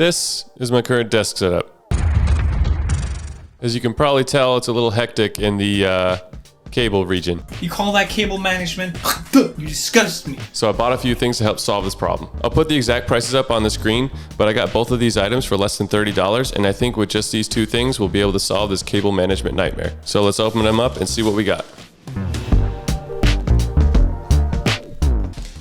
This is my current desk setup. As you can probably tell, it's a little hectic in the cable region. You call that cable management? You disgust me. So I bought a few things to help solve this problem. I'll put the exact prices up on the screen, but I got both of these items for less than $30, and I think with just these two things, we'll be able to solve this cable management nightmare. So let's open them up and see what we got.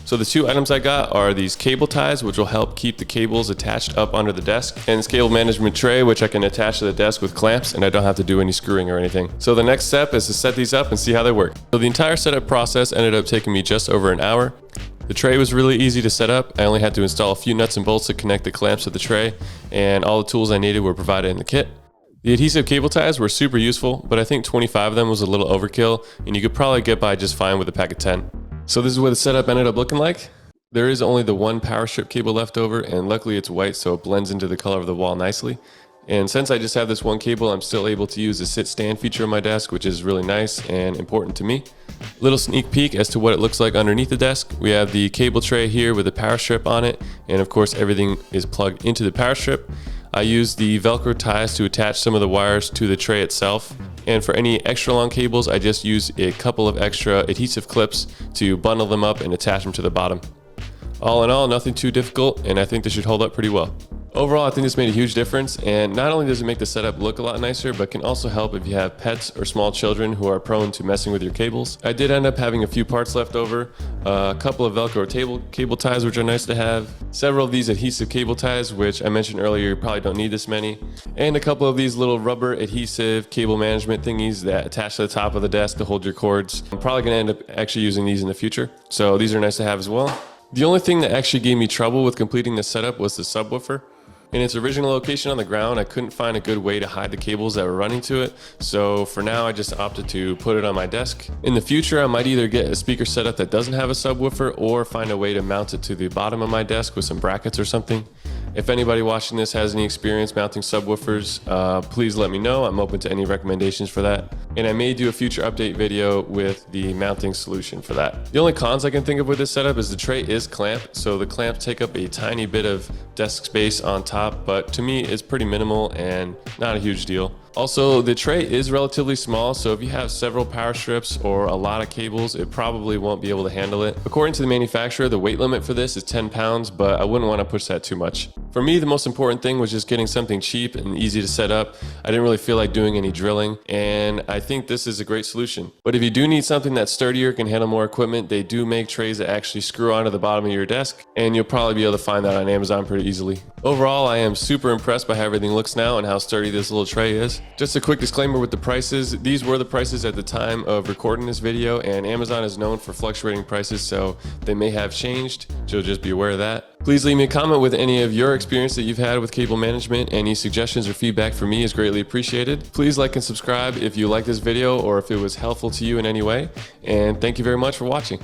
So the two items I got are these cable ties, which will help keep the cables attached up under the desk, and this cable management tray, which I can attach to the desk with clamps, and I don't have to do any screwing or anything. So the next step is to set these up and see how they work. So the entire setup process ended up taking me just over an hour. The tray was really easy to set up. I only had to install a few nuts and bolts to connect the clamps to the tray, and all the tools I needed were provided in the kit. The adhesive cable ties were super useful, but I think 25 of them was a little overkill, and you could probably get by just fine with a pack of 10. So this is what the setup ended up looking like. There is only the one power strip cable left over, and luckily it's white, so it blends into the color of the wall nicely. And since I just have this one cable, I'm still able to use the sit stand feature on my desk, which is really nice and important to me. Little sneak peek as to what it looks like underneath the desk. We have the cable tray here with the power strip on it, and of course everything is plugged into the power strip. I use the Velcro ties to attach some of the wires to the tray itself. And for any extra long cables, I just use a couple of extra adhesive clips to bundle them up and attach them to the bottom. All in all, nothing too difficult, and I think this should hold up pretty well. Overall, I think this made a huge difference, and not only does it make the setup look a lot nicer, but can also help if you have pets or small children who are prone to messing with your cables. I did end up having a few parts left over, a couple of Velcro cable ties, which are nice to have, several of these adhesive cable ties, which I mentioned earlier, you probably don't need this many, and a couple of these little rubber adhesive cable management thingies that attach to the top of the desk to hold your cords. I'm probably going to end up actually using these in the future, so these are nice to have as well. The only thing that actually gave me trouble with completing this setup was the subwoofer. In its original location on the ground, I couldn't find a good way to hide the cables that were running to it, so for now I just opted to put it on my desk. In the future, I might either get a speaker setup that doesn't have a subwoofer or find a way to mount it to the bottom of my desk with some brackets or something. If anybody watching this has any experience mounting subwoofers, please let me know. I'm open to any recommendations for that. And I may do a future update video with the mounting solution for that. The only cons I can think of with this setup is the tray is clamped, so the clamps take up a tiny bit of desk space on top, but to me it's pretty minimal and not a huge deal. Also, the tray is relatively small, so if you have several power strips or a lot of cables, it probably won't be able to handle it. According to the manufacturer, the weight limit for this is 10 pounds, but I wouldn't want to push that too much. For me, the most important thing was just getting something cheap and easy to set up. I didn't really feel like doing any drilling, and I think this is a great solution. But if you do need something that's sturdier, can handle more equipment, they do make trays that actually screw onto the bottom of your desk, and you'll probably be able to find that on Amazon pretty easily. Overall, I am super impressed by how everything looks now and how sturdy this little tray is. Just a quick disclaimer with the prices. These were the prices at the time of recording this video, and Amazon is known for fluctuating prices, so they may have changed, so just be aware of that. Please leave me a comment with any of your experience that you've had with cable management. Any suggestions or feedback from me is greatly appreciated. Please like and subscribe if you like this video or if it was helpful to you in any way, and thank you very much for watching.